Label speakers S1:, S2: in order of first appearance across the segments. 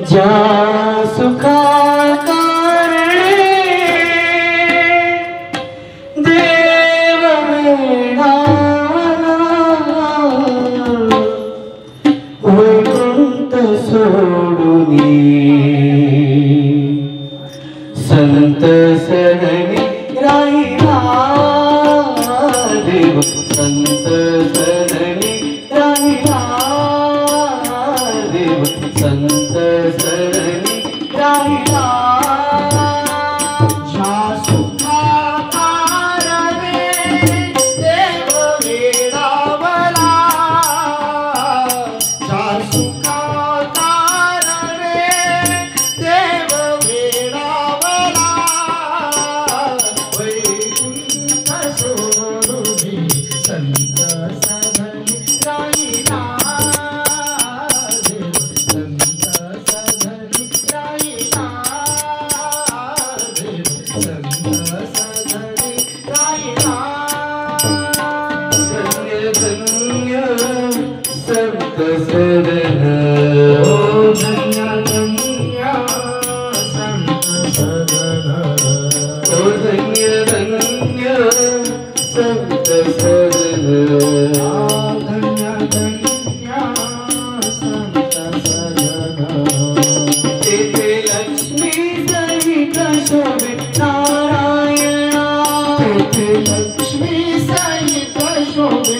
S1: ज्या सुखा कारणे देव वेडावला वैकुंठ सोडूनी संत शरणी राहिला देव संत शरणी राहिला देव संत शरणी राहिला
S2: ज्या सुखा कारणे देव वेडावला ज्या सुखा कारणे देव वेडावला वैकुंठ सोडूनी संत शरणी राहिला
S1: संत शरण
S2: ओ धन्य धन्य संत शरण
S1: ओ धन्य धन्य संत शरण
S2: धन्य धन्य संत शरण
S1: तेथे लक्ष्मी सहित शोभे नारायणा
S2: तेथे लक्ष्मी सहित शोभे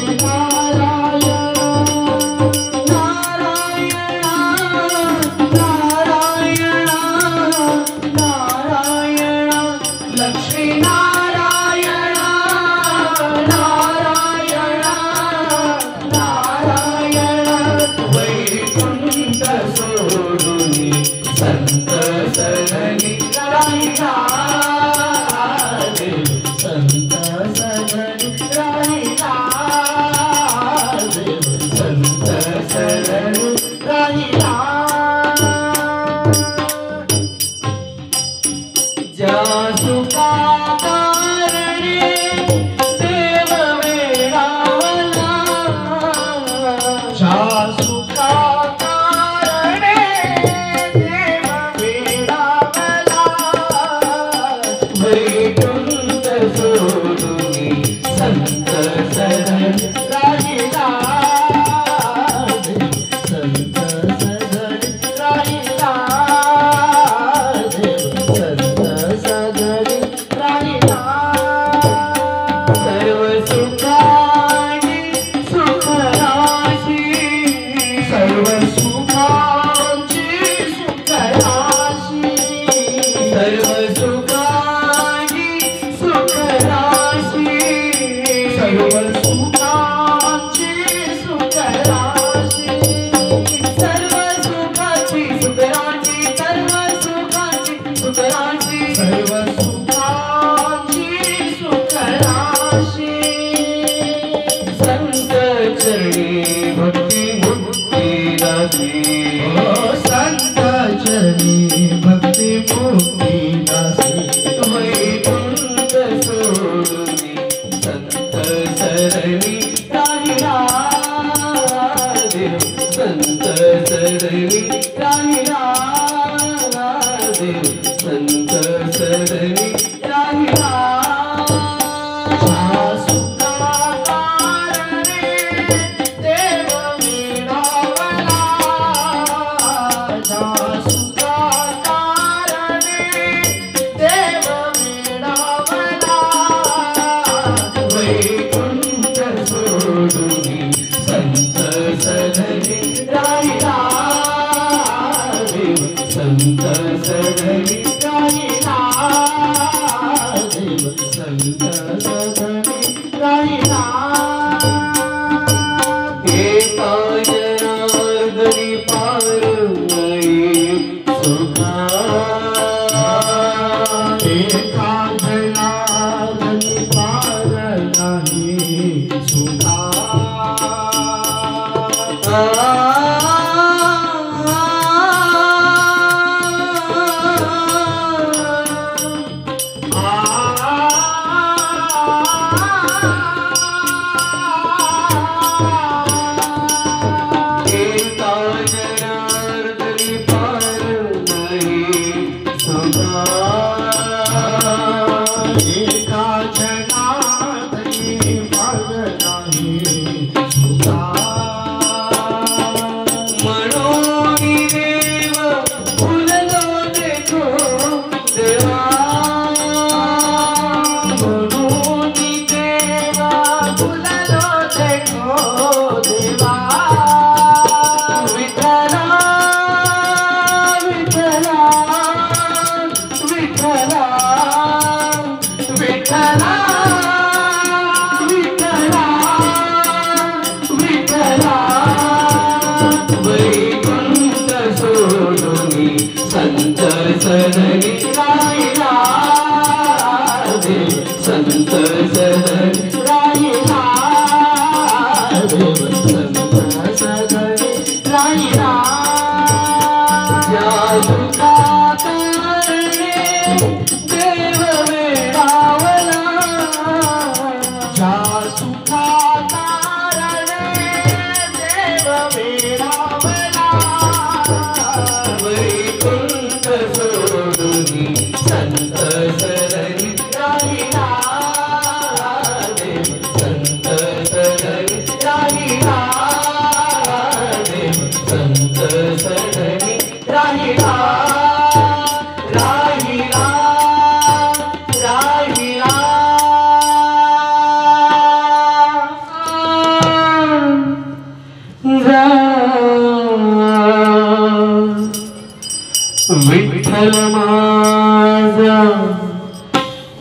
S1: विठ्ठल माझा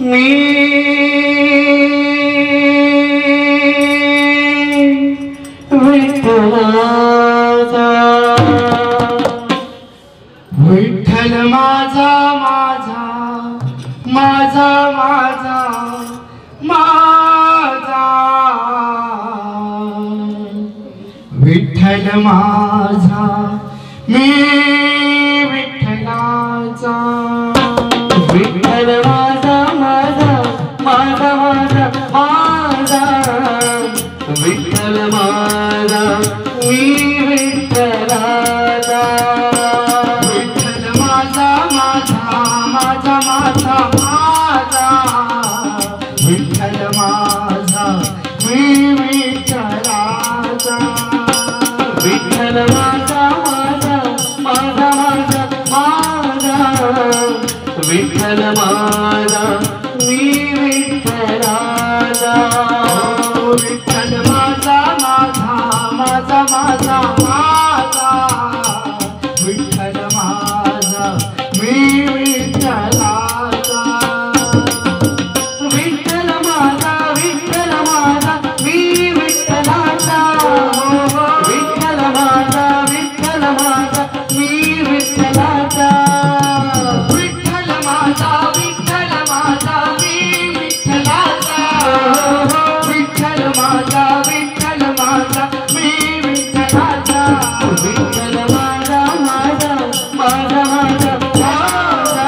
S1: मी विठ्ठलाचा
S2: विठ्ठल माझा माझा माझा माझा माझा विठ्ठल माझा मी विठ्ठलाचा
S1: विठ्ठल माझा माझा माझा माझा माझा विठ्ठल माझा मी विठ्ठलाचा
S2: विठ्ठल माझा माझा माझा माझा माझा विठ्ठल माझा मी विठ्ठलाचा
S1: विठ्ठल माझा माझा माझा माझा माझा विठ्ठल माझा मी विठ्ठलाचा
S2: विठ्ठल माझा माझा माझा माझा माझा विठ्ठल माझा मी विठ्ठलाचा
S1: विठ्ठल माझा मी विठ्ठलाचा विठ्ठल माझा मी विठ्ठलाचा
S2: विठ्ठल माझा मी विठ्ठलाचा विठ्ठल माझा मी विठ्ठलाचा
S1: विठ्ठल माझा माझा माझा माझा माझा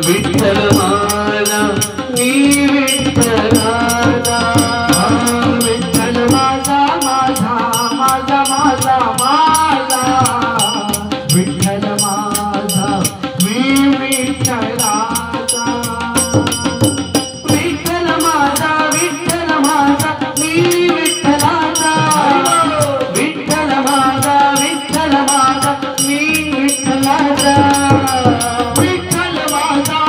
S1: विठ्ठल माझा मी विठ्ठलाचा
S2: विठ्ठल माझा माझा माझा माझा माझा विठ्ठल माझा मी विठ्ठलाचा
S1: विठ्ठल माझा मी विठ्ठलाचा विठ्ठल माझा मी विठ्ठलाचा
S2: विठ्ठल माझा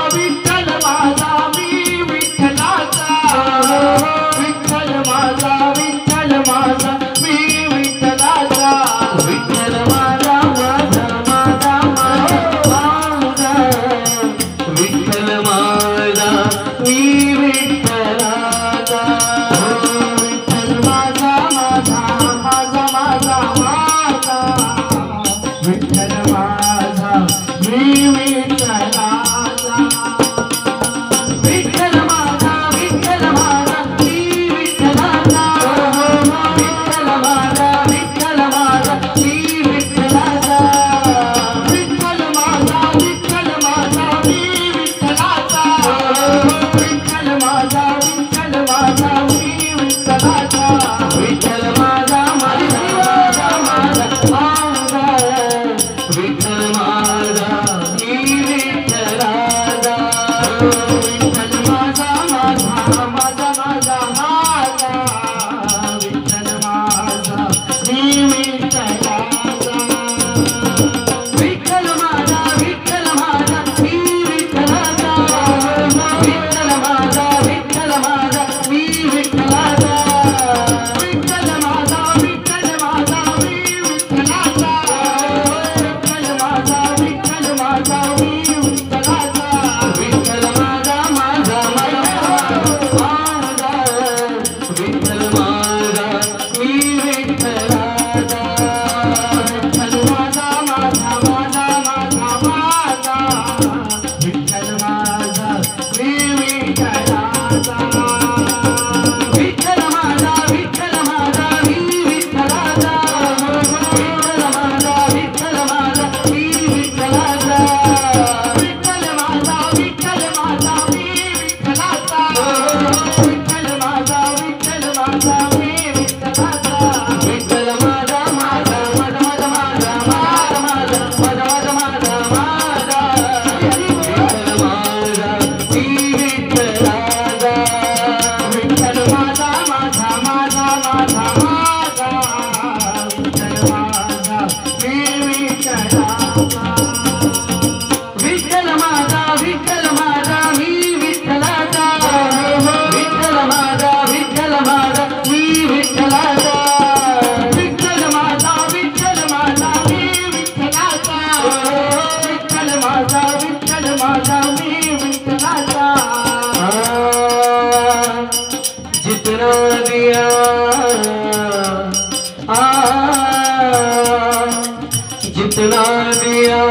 S1: जितना दिया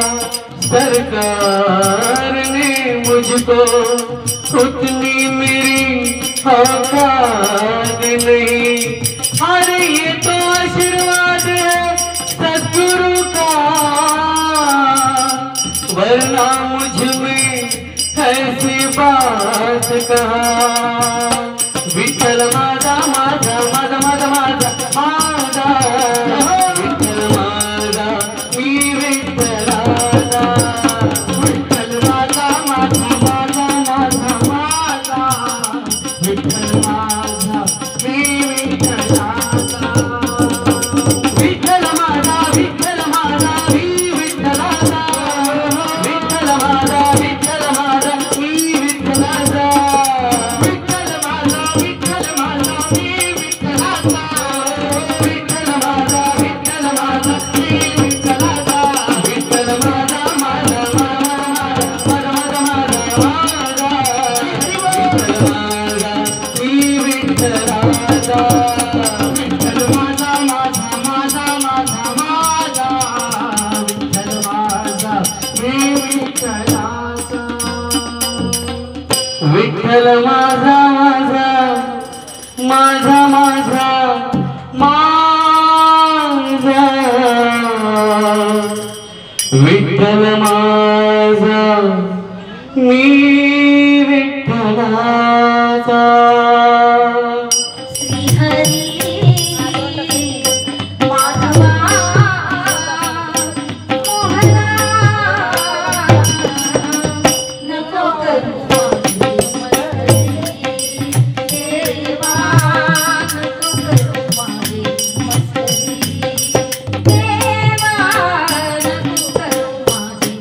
S1: सरकार ने मुझको उतनी मेरी औकात नहीं। अरे ये तो आशीर्वाद है सद्गुरु का, वरना मुझ में ऐसी बात कहा। विठ्ठल माझा माझा माझा माझा माझा माझा विठ्ठल माझा मी विठ्ठलाचा। विठ्ठल माझा माझा माझा माझा माझा विठ्ठल माझा मी विठ्ठलाचा। विठ्ठल माझा विठ्ठल माझा मी विठ्ठलाचा। विठ्ठल माझा विठ्ठल माझा मी विठ्ठलाचा। विठ्ठल माझा विठ्ठल माझा मी विठ्ठलाचा। विठ्ठल माझा विठ्ठल माझा मी विठ्ठलाचा। विठ्ठल माझा माझा माझा माझा माझा माझा माझा विठ्ठल माझा मी विठ्ठलाचा। विठ्ठल माझा माझा माझा माझा माझा विठ्ठल माझा मी विठ्ठलाचा। विठ्ठल माझा माझा माझा माझा माझा विठ्ठल माझा मी विठ्ठलाचा।
S3: श्रीहरी माधवा मोहना नको करू माझी देवा, नको करू माझी मस्करी देवा, नको करू माझी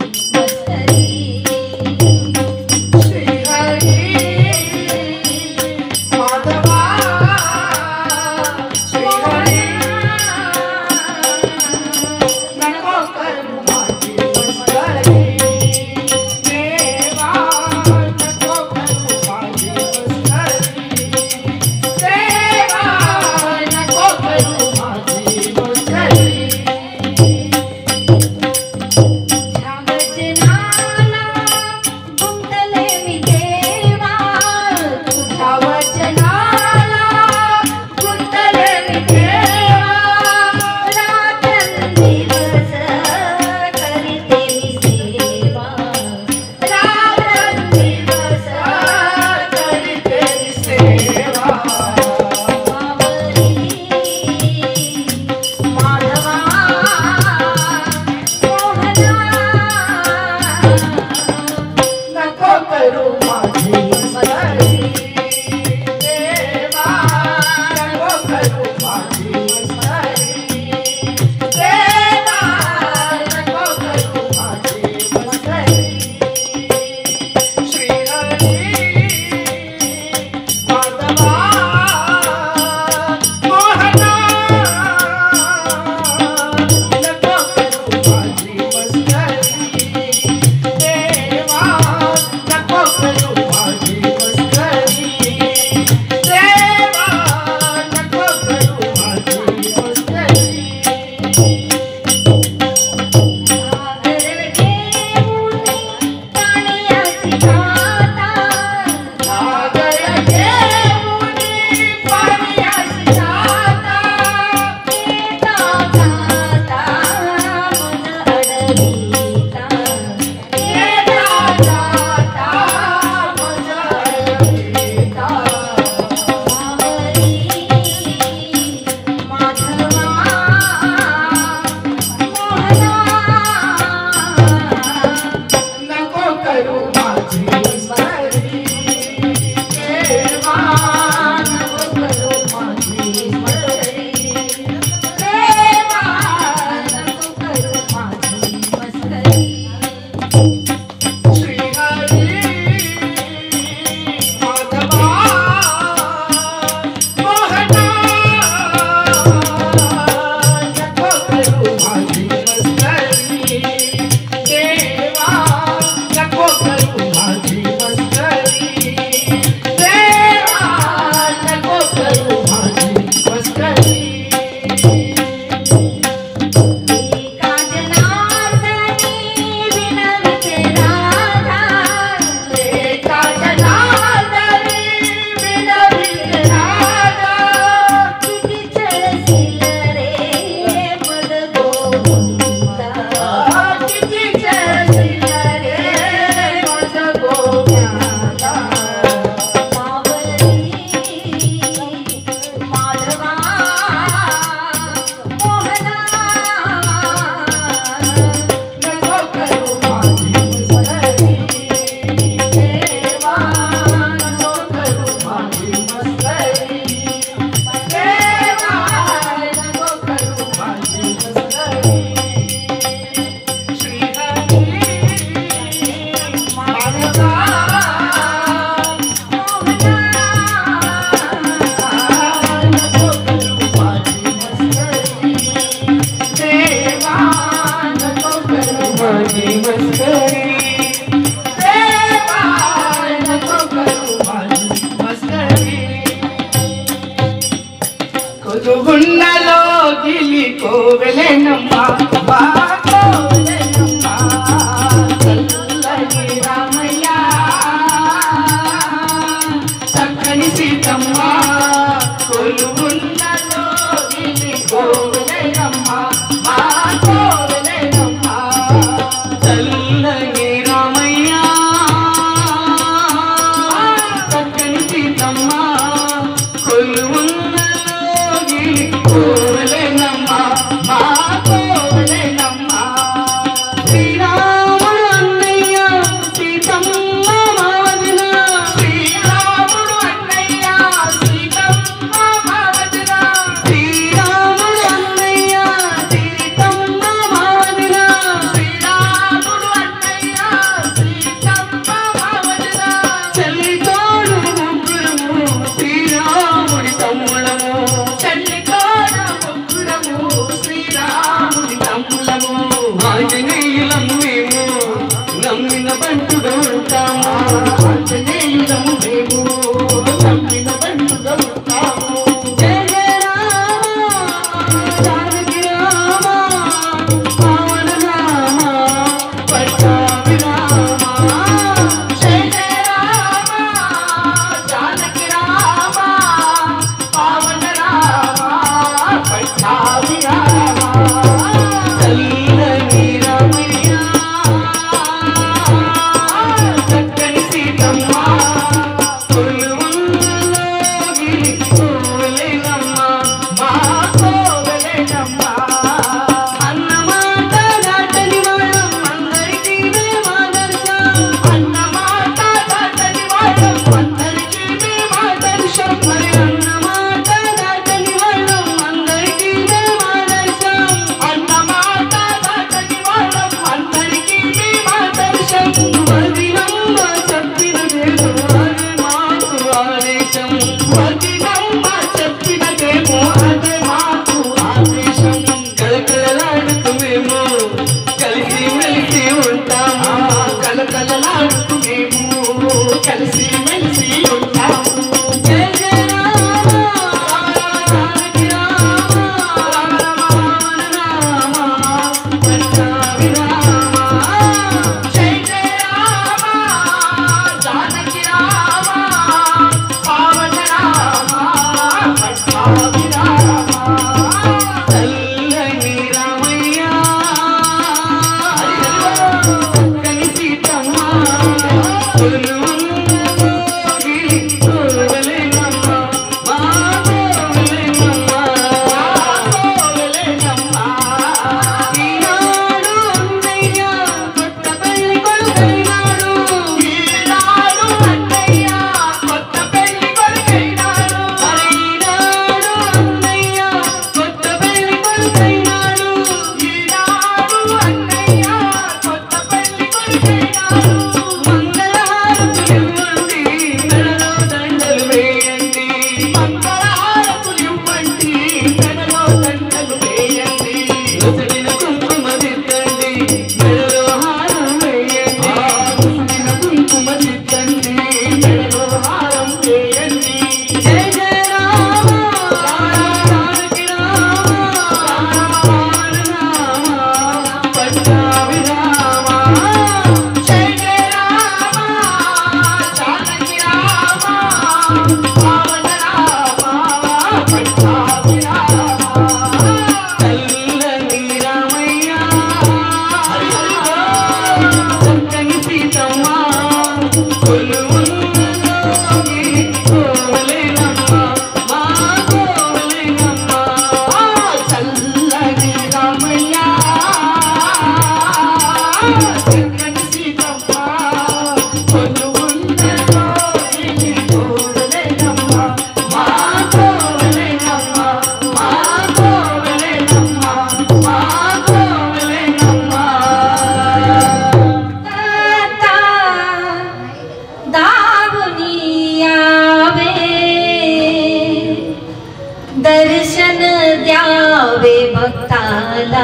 S3: भक्ताला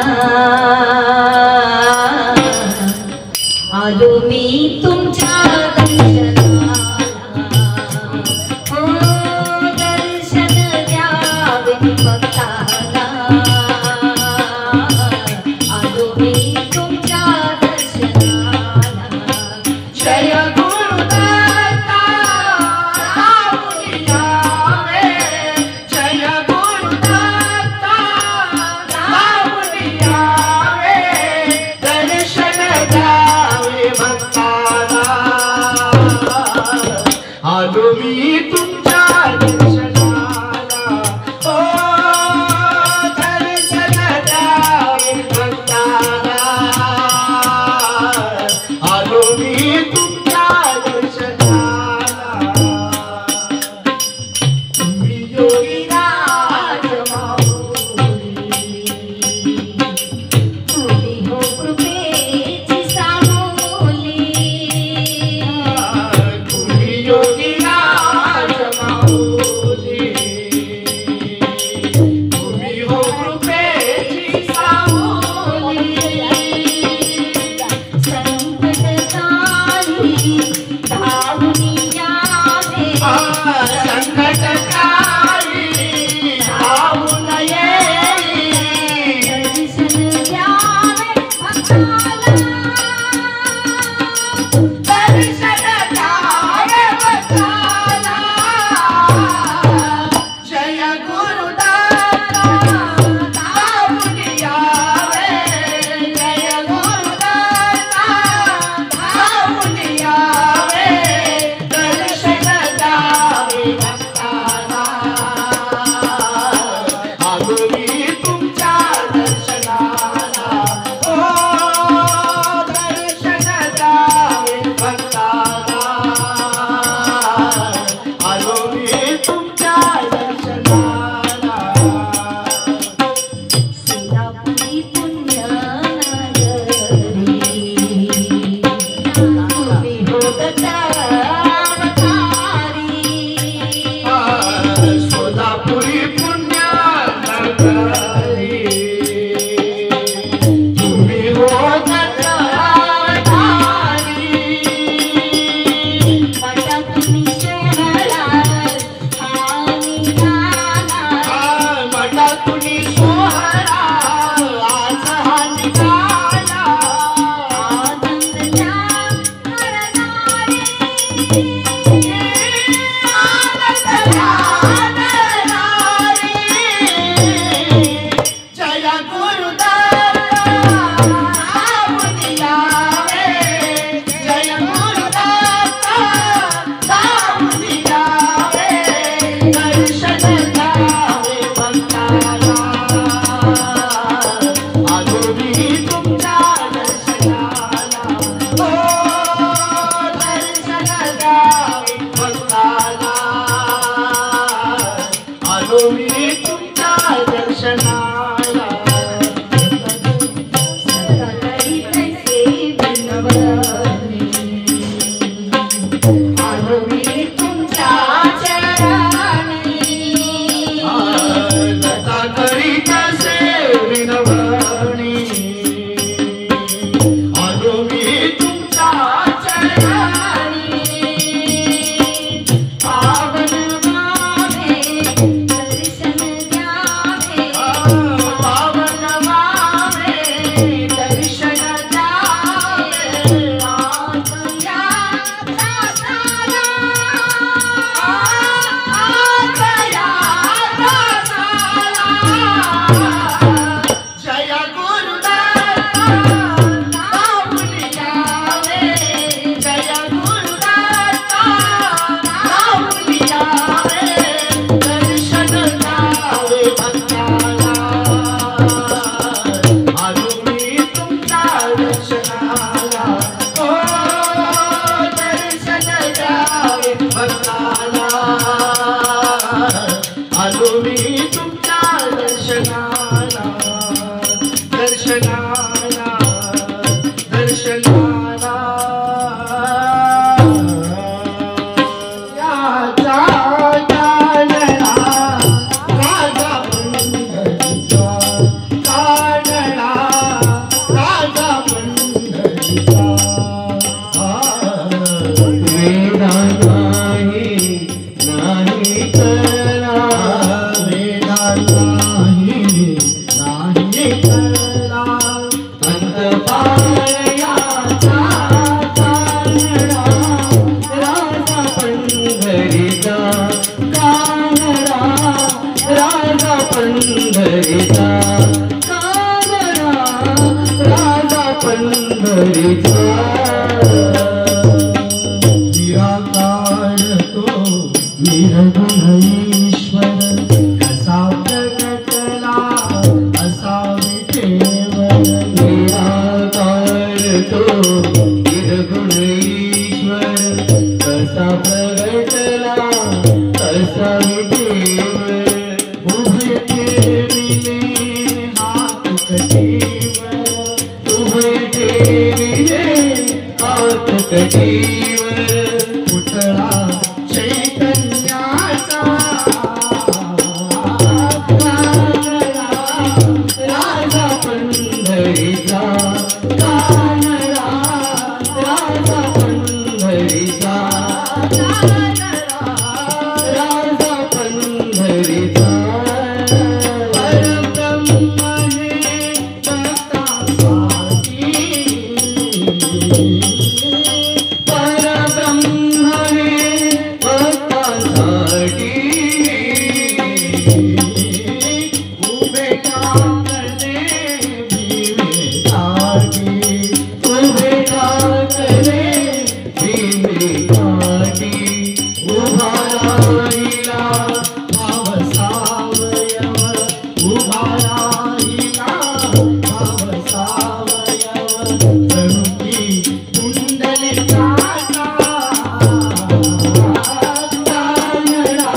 S3: आलो मी तुमच्या दर्शनाला हो दर्शन द्यावे भक्ताला आलो मी तुमच्या दर्शनाला
S2: जय गुरुदत्ता रामुनी यावे जय गुरुदत्ता रामुनी यावे दर्शन द्यावे भक्ताला आलो मी तुमच्या दर्शनाला ओ दर्शन द्यावे भक्ताला आलो मी तुमच्या दर्शनाला तुम्ही योगीराज माऊली
S3: तुम्ही हो कृपेची सामोली
S2: तुम्ही योगीराज माऊली तुम्ही हो कृपेची सावली
S3: संकटकाली धावून यावे
S2: संकटकाली धावून येई
S3: दर्शन द्यावे भक्ताला
S2: दर्शन द्यावे भक्ताला जय गुरुदत्ता धावून यावे जय गुरुदत्ता धावून यावे दर्शन द्यावे भक्ताला आलो मी तुमच्या दर्शनाला ओ दर्शन द्यावे भक्ताला आलो मी तुमच्या दर्शनाला
S3: सोलापुरी पुण्यनगरी तुम्ही हो दत्तावतारी
S2: सोलापुरी पुण्यनगरी तुम्ही हो दत्तावतारी
S3: मठातून शहरात आणि गावात
S2: मठातून सोहळा आज हा निघाला
S3: आनंद द्या करणारे
S2: आनंद राहणारी जय गुरुदत्ता धावून यावे जय गुरुदत्ता धावून यावे दर्शन द्यावे भक्ताला आलो मी तुमच्या दर्शनाला ओ दर्शन द्यावे भक्ताला आलो मी तुमच्या दर्शनाला
S1: निराकार तो निर्गुण ईश्वर कसा प्रगटला कसा देव उभय ठेविले हात कटीवर उभय ठेविले हात कटीवर पुतळा चैतन्याचा राजा पंढरीचा कानडा राजा पंढरीचा राजा पंढरीचा परब्रह्म हे भक्तासाठी परब्रह्म हे भक्तासाठी उभे ठाकरे भीमेसाठी उभे ठाकरे भीमेसाठी उभा राहिला भाव सावयव उभा राहिला भाव सावयव जणुकी पुंडलिकाचा कानडा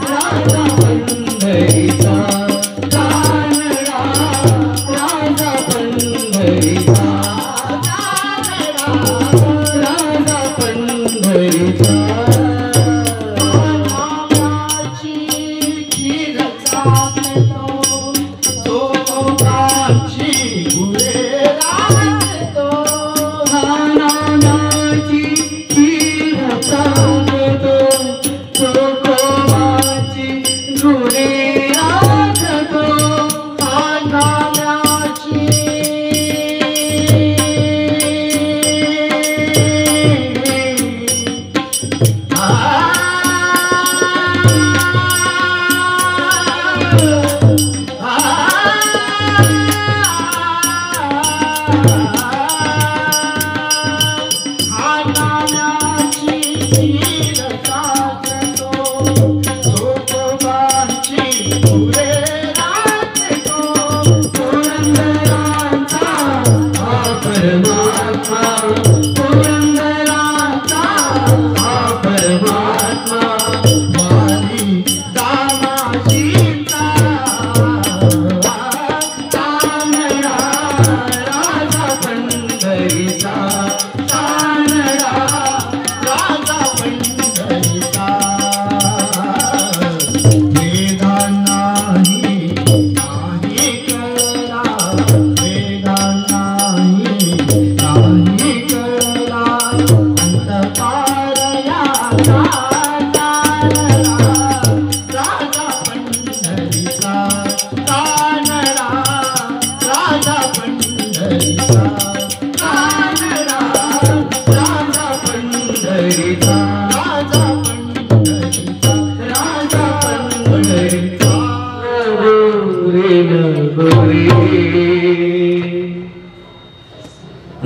S1: राजा पंढरीचा कानडा राजा पंढरीचा कानडा राजा पंढरीचा नामाची खीर चालतो तो काची गुरे राहतो नानाची खीर चालतो तो कोमाची गुरे राहतो नानाची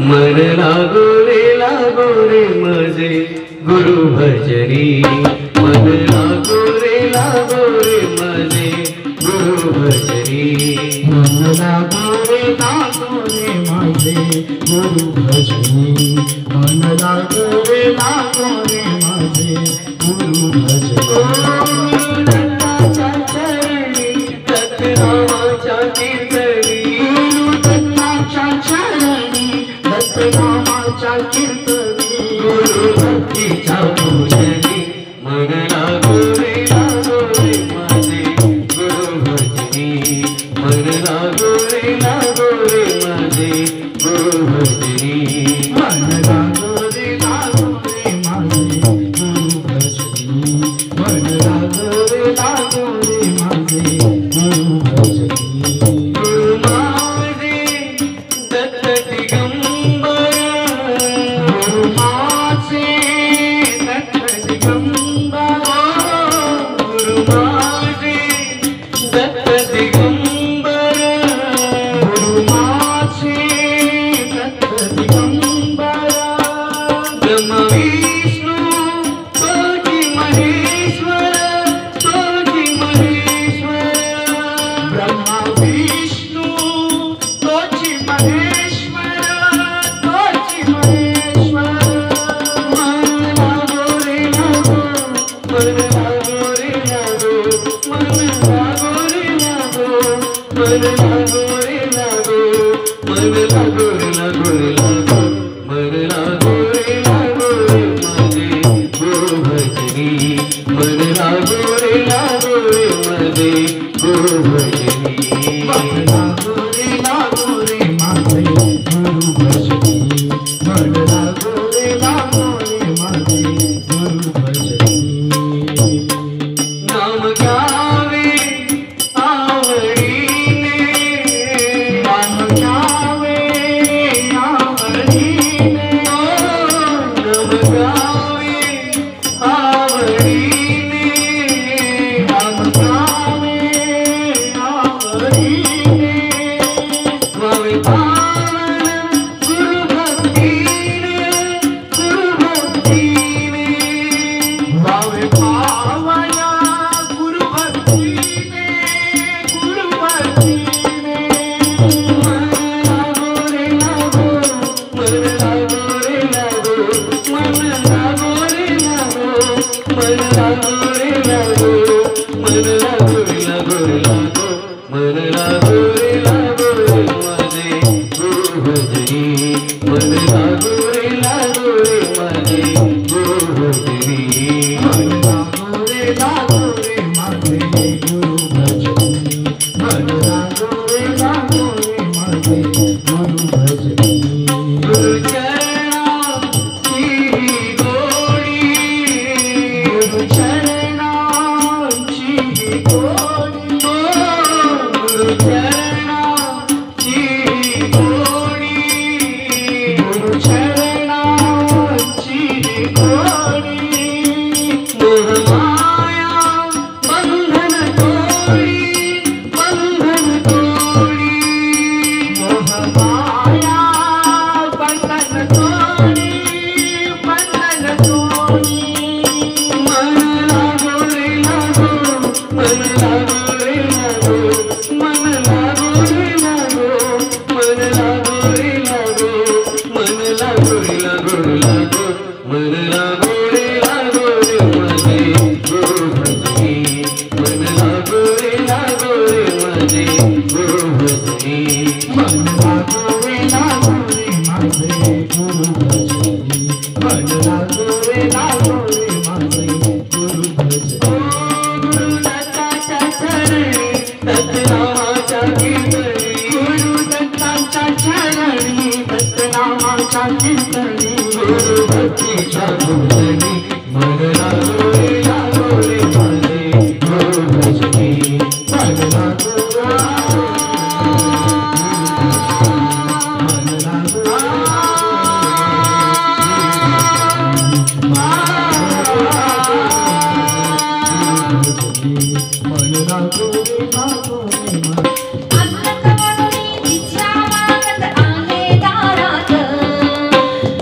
S1: मन लागो रे मजे गुरु भजनी मन लागो रे मजे गुरु भजनी मन लागो रे माझे गुरु भजनी मन लागो रे माझे गुरु भजनी दत्ताच्या चरणी दत्तनामाच्या कीर्तनी दत्ताच्या चरणी दत्तनामाच्या कीर्तनी गुरु भक्तीच्या पूजनी मन लागो रे माझे गुरु भजनी मन लागो रे माझे गुरु भजनी मन लागो रे माझे गुरु भजनी मन लागो रे माझे गुरु भजनी गुरु माझे दत्त दिगंबर गुरु माझे दत्त दिगंबर गुरु माझे दत्त दिगंबर गुरु माझे दत्त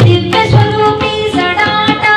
S3: दिव्य स्वरूपी सडाटा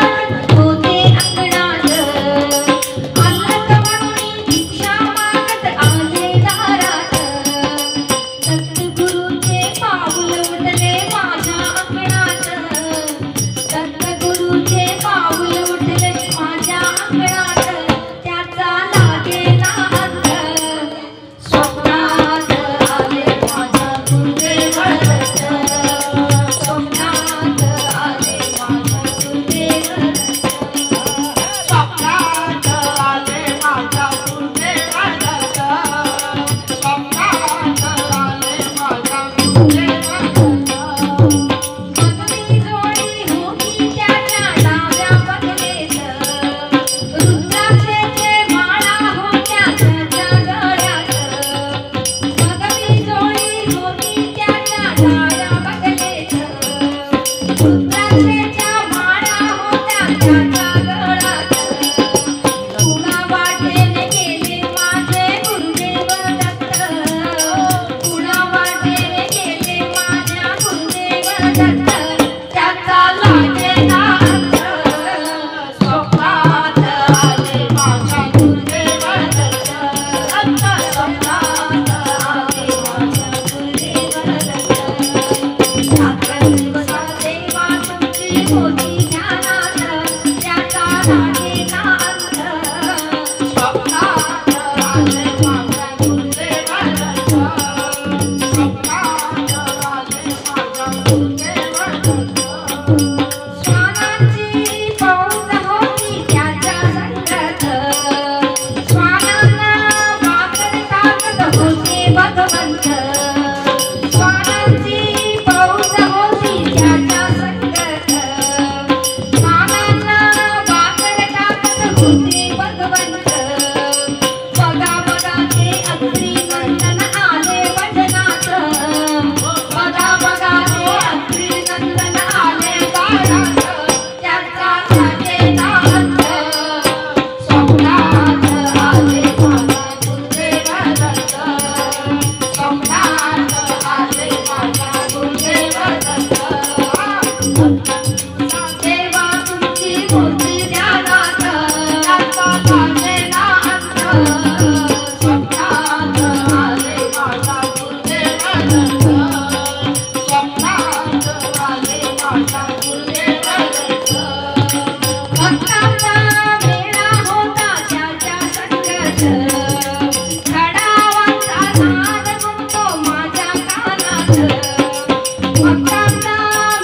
S3: भक्तांचा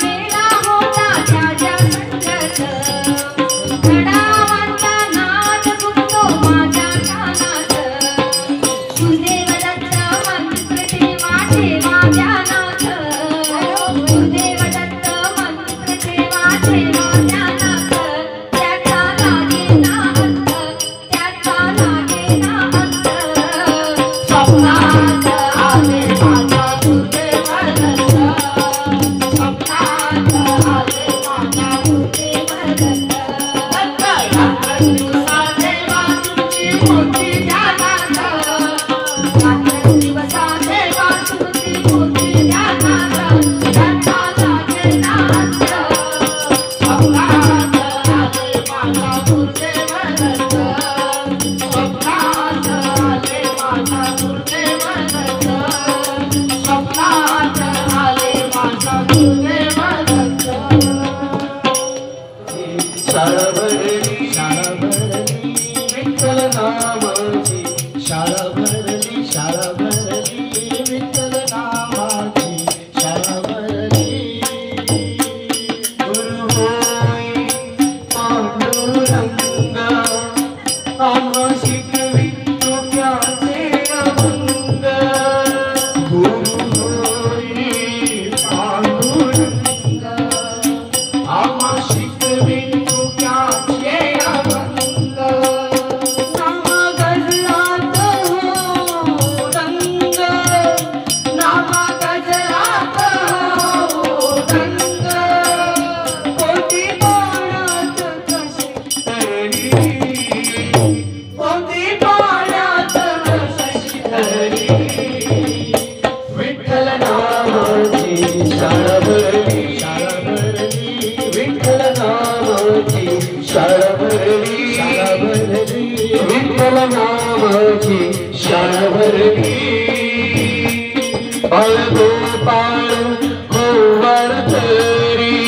S3: मेळा होता त्याच्या संगत गडावांचा नाद घुमतो माझ्या कानात गुरुदेव दत्त मंत्र ठेवा ठेवा ध्यानात गुरुदेव दत्त मंत्र ठेवा ठेवा ध्यानात त्याचा लागेना अंत त्याचा लागेना अंत
S2: स्वप्नात आले माझ्या गुरुदेव दत्त स्वप्नात आले माझ्या गुरुदेव दत्त दत्त रात्र दिवसाचे वाचूची मूर्ती ध्यानात
S3: रात्र दिवसाचे वाचूची मूर्ती ध्यानात त्याचा लागेना अंत
S2: स्वप्नात आले माझ्या गुरुदेव दत्त स्वप्नात आले माझ्या गुरुदेव दत्त स्वप्नात आले माझ्या गुरुदेव दत्त
S1: शाळा भरली विठ्ठल नामाची शाळा भरली
S2: विठ्ठल नामाची शाळा भरली
S1: गुरु होई पांडुरंग आम्हा शिकवितो त्याचे अभंग गुरु होई पांडुरंग आम्हा शिकवितो त्याचे अभंग नाम गजरात हो रंग नाम गजरात हो रंग कोटी बाणात कशी तरी कोटी बाणात कशी तरी विठ्ठल नामाची शाळा भरली विठ्ठल नामाची शाळा भरली विठ्ठल नामाची शाळा भरली बाळगोपाळ गोवार तरी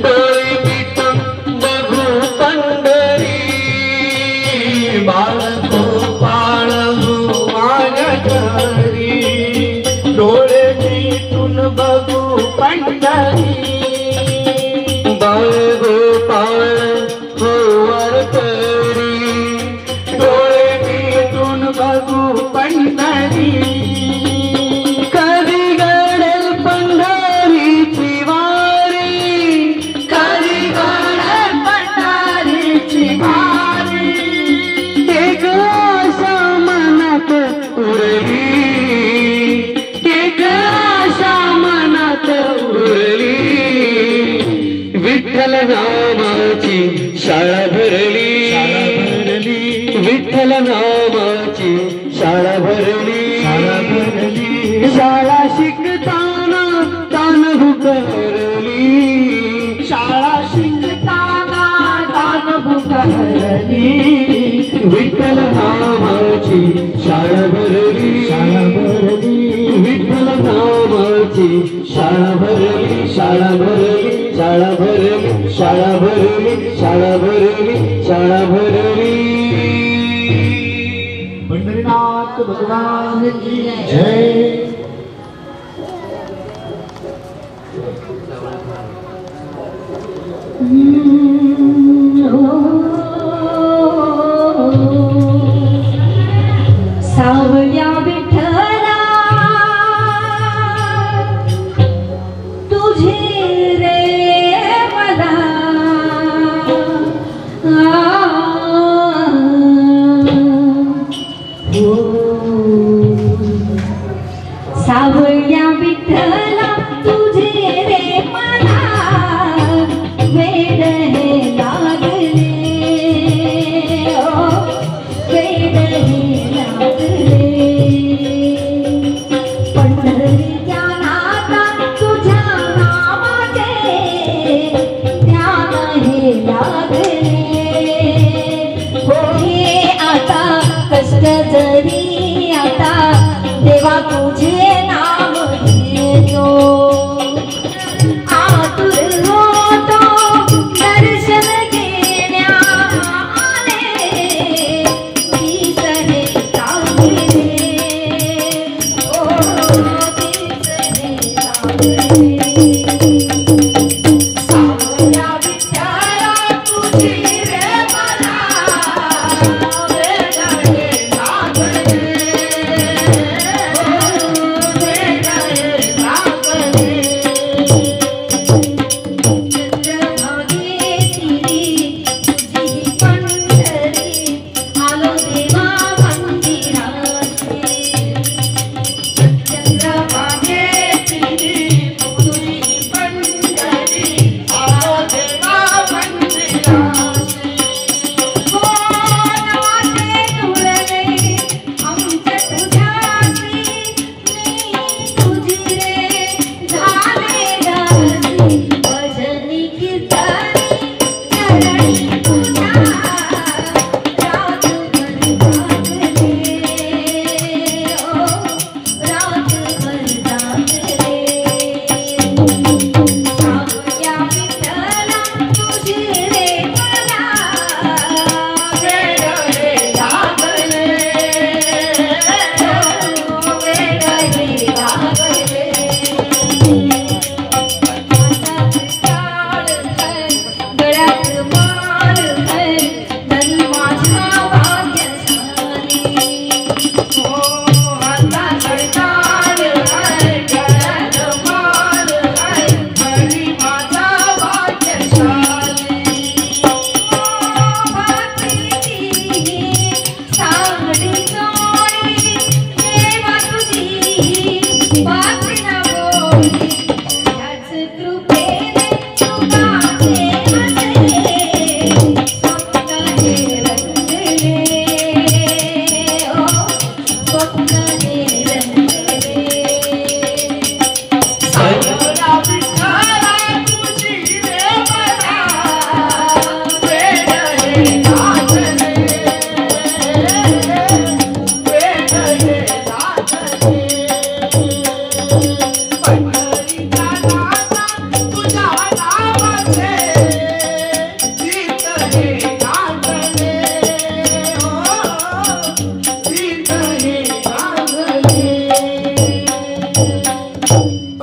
S1: डोळे पिटून बघू पंढरी बाळगोपाळ गोवार तरी डोळे पिटून बघू पंढरी बाळगोपाळ गोवार तरी डोळे पिटून बघू पंढरी कधी घडेल पंढरीची वारी कधी घडेल पंढरीची वारी एक आशा मनात उरली एक आशा मनात उरली विठ्ठल नामाची शाळा भरली विठ्ठल नामाची शाळा भरली शाळा शिकताना तान भुकरली शाळा शिकताना तान भुकरली विठ्ठल नामाची शाळा भरली विठ्ठल नामाची शाळा भरली शाळा भरली
S2: पंढरीनाथ भगवान की जय
S3: सावल्या विठ्ठला तुझे रे मला सावल्या विठ्ठला तुझे रे मला वेड हे लागले वेड हे लागले पंढरीच्या नाता तुझ्या नामाचे ध्यान हे लागले होई आता कष्ट जरी आता देवा तुझे नाम घेतो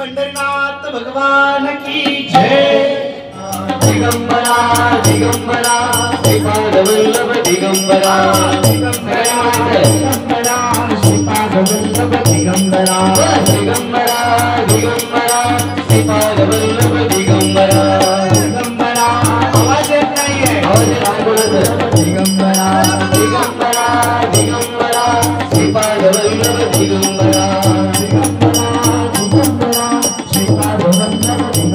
S2: पंढरीनाथ भगवान की जय।
S1: दिगंबरा दिगंबरा श्रीपाद वल्लभ दिगंबरा
S2: दिगंबरा श्रीपाद वल्लभ दिगंबरा
S1: दिगंबरा दिगंबरा श्रीपाद वल्लभ दिगंबरा
S2: दिगंबरा आवाज येत नाहीये
S1: आवाज काय बोलत
S2: दिगंबरा
S1: दिगंबरा दिगंबरा श्रीपाद वल्लभ दिगंबरा
S2: दिगंबरा श्रीपाद वल्लभ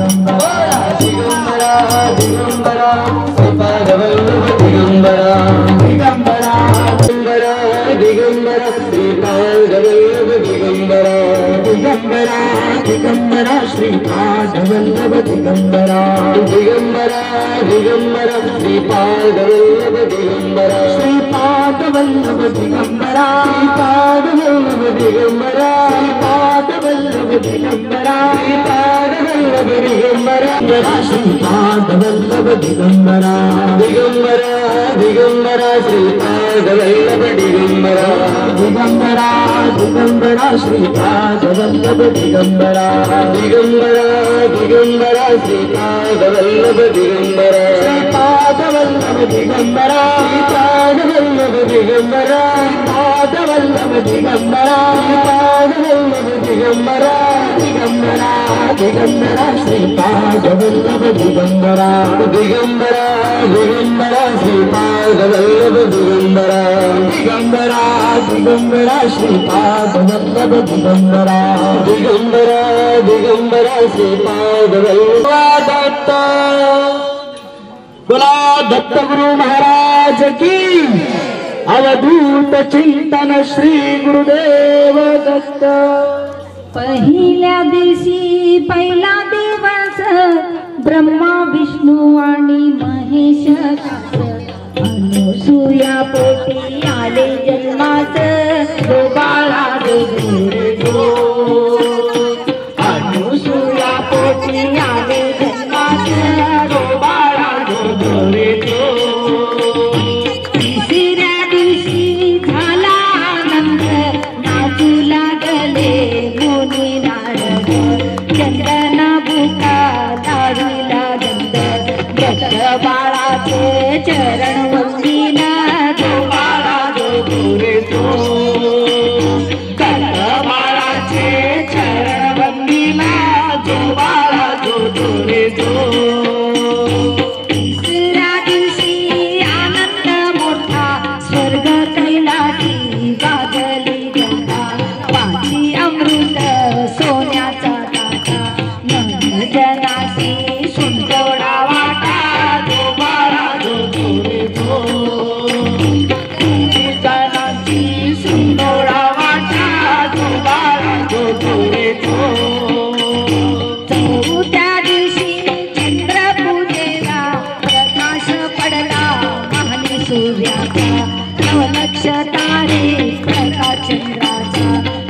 S2: दिगंबरा
S1: दिगंबरा दिगंबरा श्रीपाद वल्लभ दिगंबरा
S2: दिगंबरा
S1: दिगंबरा दिगंबरा श्रीपाद वल्लभ दिगंबरा
S2: दिगंबरा दिगंबरा श्रीपाद वल्लभ दिगंबरा
S1: दिगंबरा दिगंबरा श्रीपाद वल्लभ दिगंबरा
S2: श्रीपाद वल्लभ दिगंबरा
S1: श्रीपाद वल्लभ दिगंबरा
S2: श्रीपाद वल्लभ दिगंबरा
S1: श्रीपाद वल्लभ दिगंबरा
S2: श्रीपाद वल्लभ दिगंबरा
S1: दिगंबरा दिगंबरा श्रीपाद वल्लभ दिगंबरा
S2: दिगंबरा दिगंबरा श्रीपाद वल्लभ दिगंबरा
S1: दिगंबरा दिगंबरा श्रीपाद वल्लभ दिगंबरा
S2: श्रीपाद वल्लभ दिगंबरा
S1: श्रीपाद वल्लभ दिगंबरा
S2: श्रीपाद वल्लभ दिगंबरा
S1: श्रीपाद वल्लभ दिगंबरा
S2: दिगंबरा दिगंबरा श्रीपाद वल्लभ दिगंबरा
S1: दिगंबरा दिगंबरा श्रीपाद वल्लभ दिगंबरा
S2: दिगंबरा दिगंबरा श्रीपाद वल्लभ दिगंबरा
S1: दिगंबरा दिगंबरा श्रीपाद वल्लभ दत्त
S2: बोला दत्त गुरु महाराज की अवधूत चिंतन श्री गुरुदेव दत्त।
S3: पहिल्या दिवशी पहिला दिवस ब्रह्मा विष्णू आणि महेश अनुसूया पोटी आले जन्मास जो बाळा जो अनुसूया पोटी आले जन्मास जो बाळा जो तिसऱ्या दिवशी झाला आनंद नाचू लागले मुनी नारद चंदन बुका लाविला गंध दत्त बाळाचे चरण वंदिला जो बाळा जो रे तो दत्त बाळाचे चरण वंदिला जो बाळा जो रे तो तिसऱ्या दिवशी आनंद मोठा स्वर्ग कैलासी गाजली गंगा पाची अमृत सोन्याचा ताटा मन जनासी सुंदोडा वाटा जो बाळा जो रे तो जनासी सुंदोडा वाटा जो बाळा जो रे तो चौथ्या दिवशी चंद्र पूजेला प्रकाश पडला महाली सूर्याचा नवलक्ष तारे प्रकाश चंद्राचा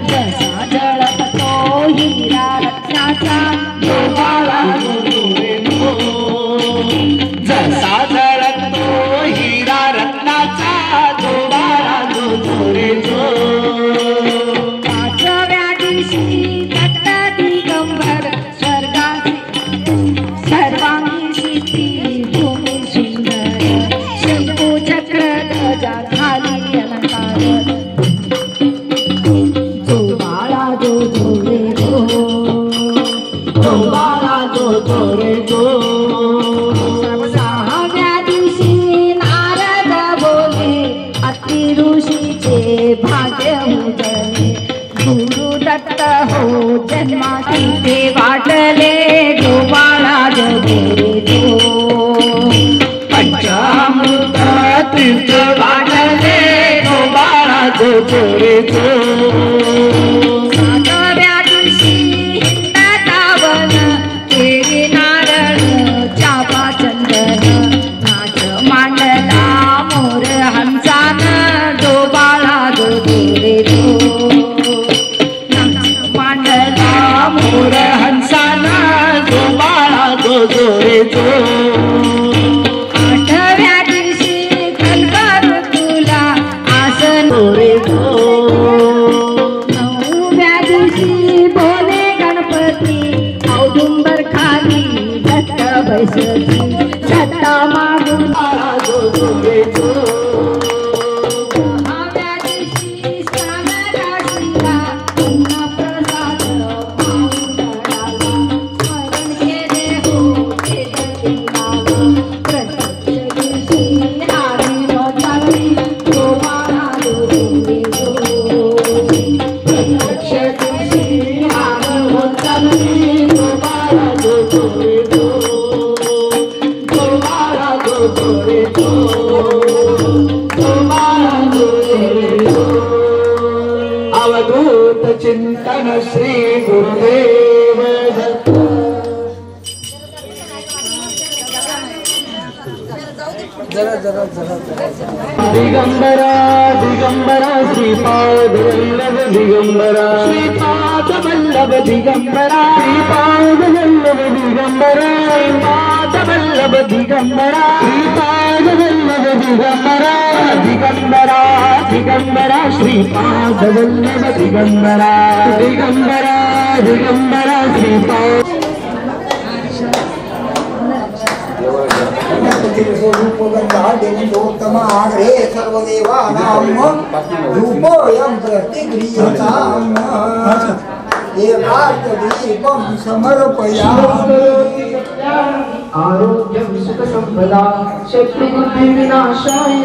S3: जसा जळतो हिरा रत्नाचा जो बाळा जो रे तो
S2: जसा जळतो हिरा रत्नाचा जो बाळा जो रे तो
S3: पाचव्या दिवशी दत्त दिगंबर स्वर्गाची सर्वांगी सिद्धी भूमी सुंदर शंभू चक्र ध्वजा खाली अलंकार जो बाळा जो रे
S2: जो बाळा जो रे तो
S3: सहाव्या दिवशी नारद बोले अति ऋषीचे भाग्य उजळे गुरु दत्त हो जन्मासी ते वाटले जो बाळा जो रे तो
S2: पंचामृत तीर्थ वाटले जो बाळा जो रे तो
S3: सातव्या दिवशी हिंदतावन केळी नारळ चाफा चंदन नाच मांडला मोर हंसान जो बाळा जो रे तो नाच मांडला
S2: मोर हंसाना जो बाळा जो रे तो
S3: आठव्या दिवशी कल्पर तुला आसन
S2: रे तो
S3: नवव्या दिवशी बोले गणपती
S1: दिगंबरा दिगंबरा श्रीपाद वल्लभ दिगंबरा श्रीपाद वल्लभ दिगंबरा श्रीपाद वल्लभ दिगंबरा श्रीपाद वल्लभ दिगंबरा श्रीपाद वल्लभ दिगंबरा दिगंबरा दिगंबरा श्रीपाद वल्लभ दिगंबरा दिगंबरा दिगंबरा श्रीपाद
S4: रूपोत्तम आग्रे सर्वदेवानां रूपोऽयं प्रतिगृह्यताम् एकार्कदीपं समर्पयामि
S1: आरोग्यं सुखसम्पदा शत्रुबुद्धिविनाशाय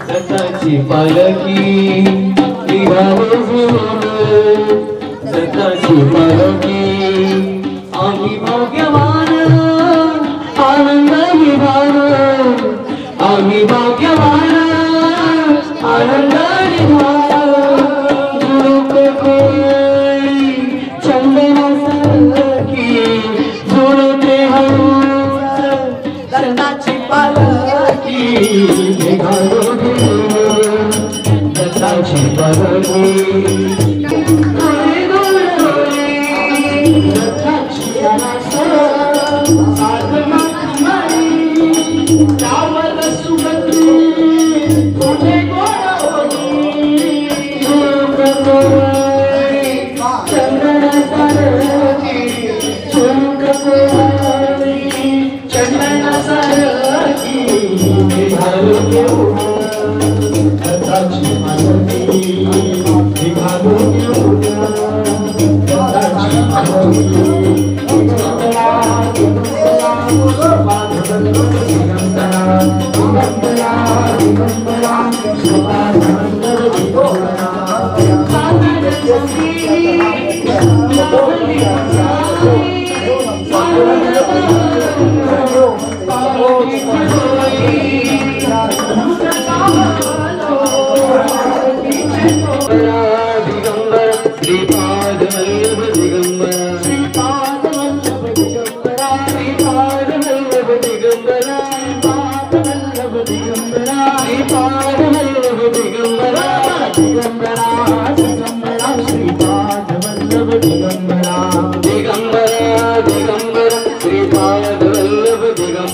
S2: सताची पालकी सताची पालकी आम्ही भाग्यवान आनंद विभान आम्ही भाग्यवान आनंद विभान चंदना सखी जुळते सताची पालकी सताची पालकी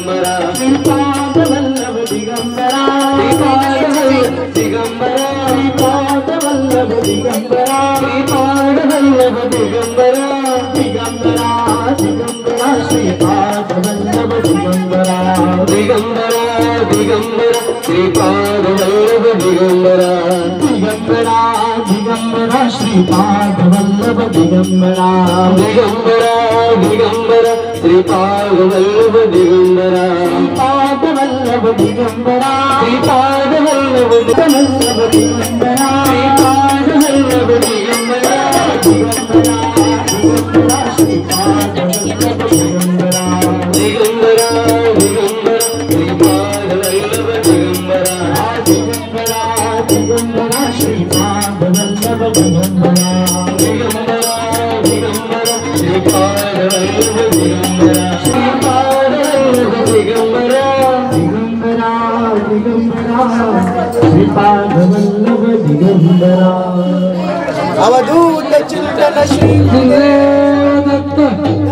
S1: दिगंबरा श्रीपाद वल्लभ दिगंबरा श्रीपाद वल्लभ दिगंबरा श्रीपाद वल्लभ दिगंबरा श्रीपाद वल्लभ दिगंबरा दिगंबरा दिगंबरा श्रीपाद वल्लभ दिगंबरा दिगंबरा दिगंबरा श्रीपाद वल्लभ दिगंबरा दिगंबरा दिगंबरा श्रीपाद वल्लभ दिगंबरा दिगंबरा दिगंबरा श्रीपाद वल्लभ दिगंबरा श्रीपाद वल्लभ दिगंबरा श्रीपाद वल्लभ दिगंबरा श्रीपाद वल्लभ दिगंबरा दिगंबरा दिगंबरा श्रीपाद वल्लभ दिगंबरा दिगंबरा दिगंबरा श्रीपाद वल्लभ दिगंबरा दिगंबरा दिगंबरा श्रीपाद वल्लभ दिगंबरा दिगंबरा दिगंबरा श्रीपाद वल्लभ दिगंबरा श्रीपाद वल्लभ दिगंबरा दिगंबरा दिगंबरा श्रीपाद वल्लभ दिगंबरा
S3: अवधूत चिंतन श्री
S1: दत्त